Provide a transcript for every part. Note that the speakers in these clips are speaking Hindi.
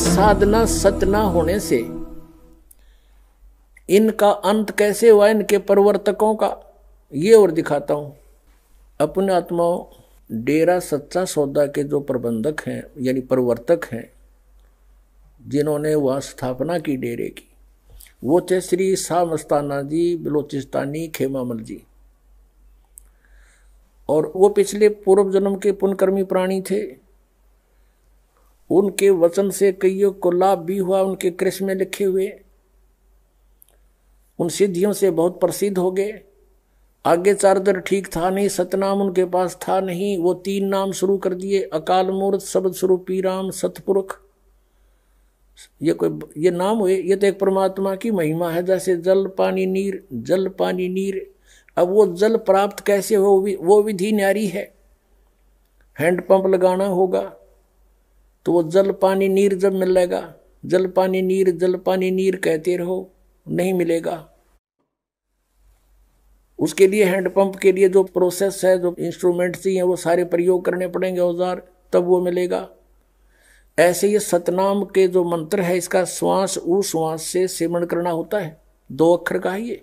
साधना सत ना होने से इनका अंत कैसे हुआ, इनके परिवर्तकों का, ये और दिखाता हूं। अपने आत्माओं, डेरा सच्चा सौदा के जो प्रबंधक हैं यानी प्रवर्तक हैं, जिन्होंने वह स्थापना की डेरे की, वो थे श्री शाह मस्ताना जी बलोचिस्तानी खेमामल जी। और वो पिछले पूर्व जन्म के पुण्यकर्मी प्राणी थे। उनके वचन से कईयों को लाभ भी हुआ, उनके कृष्ण में लिखे हुए उन सिद्धियों से बहुत प्रसिद्ध हो गए। आगे चारदर ठीक था नहीं, सतनाम उनके पास था नहीं, वो 3 नाम शुरू कर दिए, अकाल मूर्त, शब्द स्वरूपी राम, सतपुरुष। ये नाम हुए, ये तो एक परमात्मा की महिमा है। जैसे जल पानी नीर, जल पानी नीर। अब वो जल प्राप्त कैसे हो, वो विधि न्यारी है। हैंडपंप लगाना होगा तो वो जल पानी नीर जब मिलेगा, जल पानी नीर कहते रहो, नहीं मिलेगा। उसके लिए हैंडपंप के लिए जो प्रोसेस है, जो इंस्ट्रूमेंट चाहिए, वो सारे प्रयोग करने पड़ेंगे, औजार, तब वो मिलेगा। ऐसे ये सतनाम के जो मंत्र है, इसका श्वास उश्वास से सेवन करना होता है। 2 अक्षर का है ये।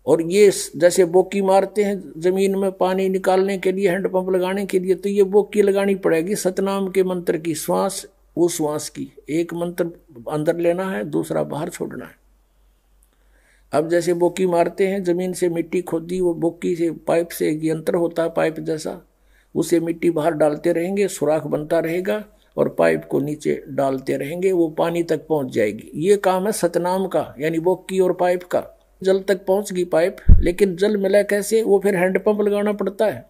और ये जैसे बोकी मारते हैं जमीन में पानी निकालने के लिए, हैंडपंप लगाने के लिए, तो ये बोकी लगानी पड़ेगी सतनाम के मंत्र की, श्वास उश्वास की। एक मंत्र अंदर लेना है, दूसरा बाहर छोड़ना है। अब जैसे बोकी मारते हैं, जमीन से मिट्टी खोदी, वो बोकी से पाइप से एक यंत्र होता है पाइप जैसा, उसे मिट्टी बाहर डालते रहेंगे, सुराख बनता रहेगा और पाइप को नीचे डालते रहेंगे, वो पानी तक पहुंच जाएगी। ये काम है सतनाम का, यानी बोकी और पाइप का। जल तक पहुंच गई पाइप, लेकिन जल मिला कैसे, वो फिर हैंडपंप लगाना पड़ता है,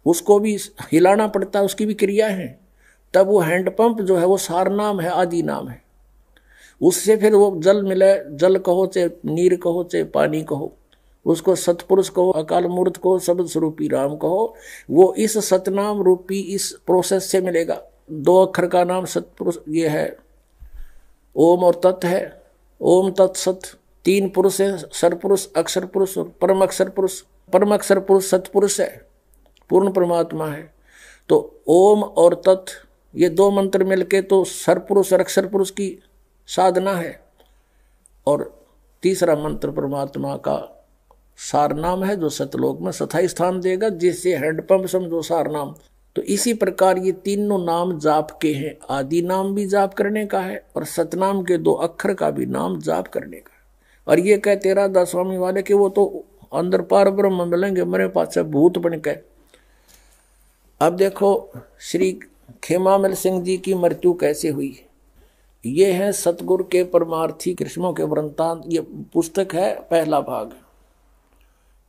उसको भी हिलाना पड़ता है, उसकी भी क्रिया है। तब वो हैंडपंप जो है वो सार नाम है, आदि नाम है। उससे फिर वो जल मिले, जल कहो चाहे नीर कहो चाहे पानी कहो, उसको सतपुरुष कहो, अकाल मूर्त कहो, शब्द स्वरूपी राम कहो, वो इस सतनाम रूपी इस प्रोसेस से मिलेगा। 2 अक्षर का नाम सतपुरुष ये है, ओम और तत् है। ओम तत् सत 3 पुरुष है, सरपुरुष, अक्षर पुरुष और परम अक्षर पुरुष। परम अक्षर पुरुष सतपुरुष है, पूर्ण परमात्मा है। तो ओम और तत् ये 2 मंत्र मिलके तो सरपुरुष और अक्षर पुरुष की साधना है। और तीसरा मंत्र परमात्मा का सार नाम है, जो सतलोक में स्थायी स्थान देगा, जिससे हैंडपंप समझो सार नाम। तो इसी प्रकार ये तीनों नाम जाप के हैं। आदि नाम भी जाप करने का है और सतनाम के 2 अक्षर का भी नाम जाप करने का है। और ये कहते राधा स्वामी वाले कि वो तो अंदर पार ब्रह्म मिलेंगे, मेरे पास से भूत बन के। अब देखो श्री खेमामल सिंह जी की मृत्यु कैसे हुई। ये है सतगुरु के परमार्थी कृष्णों के वृंतांत। ये पुस्तक है, पहला भाग।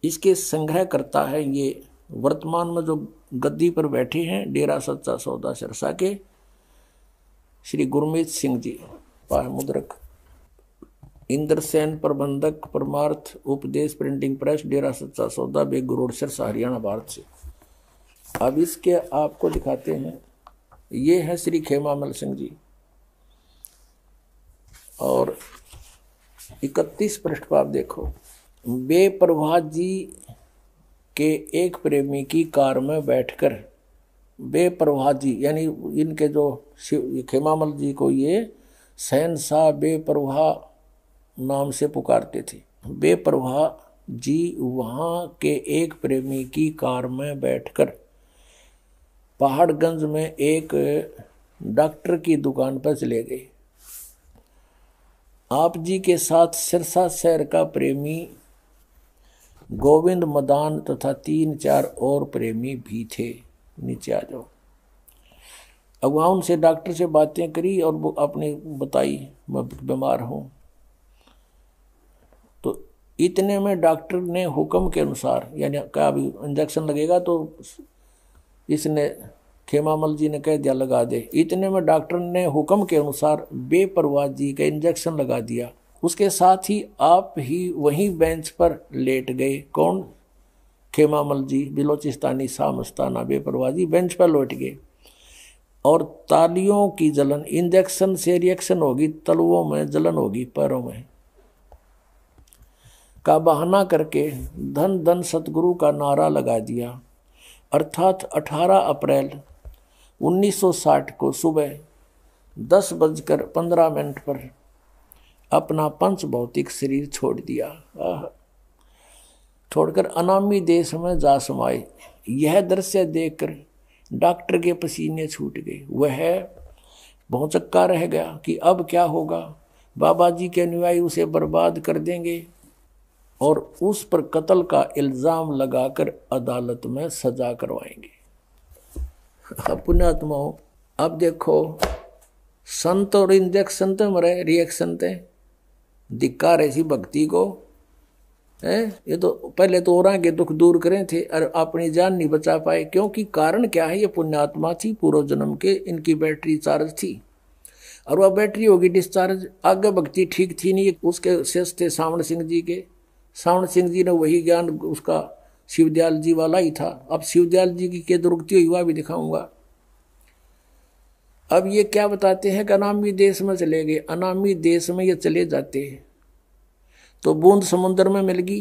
इसके संग्रह करता है ये वर्तमान में जो गद्दी पर बैठे हैं, डेरा सच्चा सौदा सिरसा के श्री गुरमीत सिंह जी, पाह मुद्रक, इंद्रसेन प्रबंधक, परमार्थ उपदेश प्रिंटिंग प्रेस, डेरा सच्चा सौदा, बेगू रोड, सिरसा, हरियाणा, भारत से। अब इसके आपको दिखाते हैं। ये है श्री खेमामल सिंह जी और 31 पृष्ठ पर आप देखो। बेपरवाह जी के एक प्रेमी की कार में बैठकर, बेपरवाह जी यानी इनके जो खेमामल जी को ये शहंशाह बेपरवाह नाम से पुकारते थे। बेपरवाह जी वहाँ के एक प्रेमी की कार में बैठकर पहाड़गंज में एक डॉक्टर की दुकान पर चले गए। आप जी के साथ सिरसा शहर का प्रेमी गोविंद मदान तथा 3-4 और प्रेमी भी थे। नीचे आ जाओ। अब वहाँ उनसे डॉक्टर से बातें करी और वो अपने बताई, मैं बीमार हूँ। तो इतने में डॉक्टर ने हुक्म के अनुसार, यानी क्या अभी इंजेक्शन लगेगा, तो इसने खेमामल जी ने कह दिया लगा दे। इतने में डॉक्टर ने हुक्म के अनुसार बेपरवाह जी का इंजेक्शन लगा दिया। उसके साथ ही आप ही वहीं बेंच पर लेट गए। कौन? खेमामल जी बिलोचिस्तानी शाह मस्ताना बेपरवाह जी बेंच पर लौट गए और तालियों की जलन, इंजेक्शन से रिएक्शन होगी, तलवों में जलन होगी, पैरों में का बहाना करके धन धन सतगुरु का नारा लगा दिया। अर्थात 18 अप्रैल 1960 को सुबह 10:15 पर अपना पंच भौतिक शरीर छोड़ दिया। छोड़कर अनामी देश में जा समाये। यह दृश्य देखकर डॉक्टर के पसीने छूट गए। वह भौचक्का रह गया कि अब क्या होगा। बाबा जी के अनुयायी उसे बर्बाद कर देंगे और उस पर कत्ल का इल्जाम लगाकर अदालत में सजा करवाएंगे। पुण्यात्माओं, अब देखो संत और इंजेक्शन तो मरे रिएक्शन थे, धिक्कार ऐसी भक्ति को है। ये तो पहले तो औरों के दुख दूर करें थे और अपनी जान नहीं बचा पाए। क्योंकि कारण क्या है, ये पुण्यात्मा थी, पूर्व जन्म के इनकी बैटरी चार्ज थी और वह बैटरी होगी डिस्चार्ज। आगे भक्ति ठीक थी नहीं। उसके शेष थे सावण सिंह जी के। सावण सिंह जी ने वही ज्ञान उसका शिवदयाल जी वाला ही था। अब शिवदयाल जी की क्या दुर्गति हुई वह भी दिखाऊंगा। अब ये क्या बताते हैं कि अनामी देश में चले गए। अनामी देश में ये चले जाते हैं तो बूंद समुद्र में मिल गई।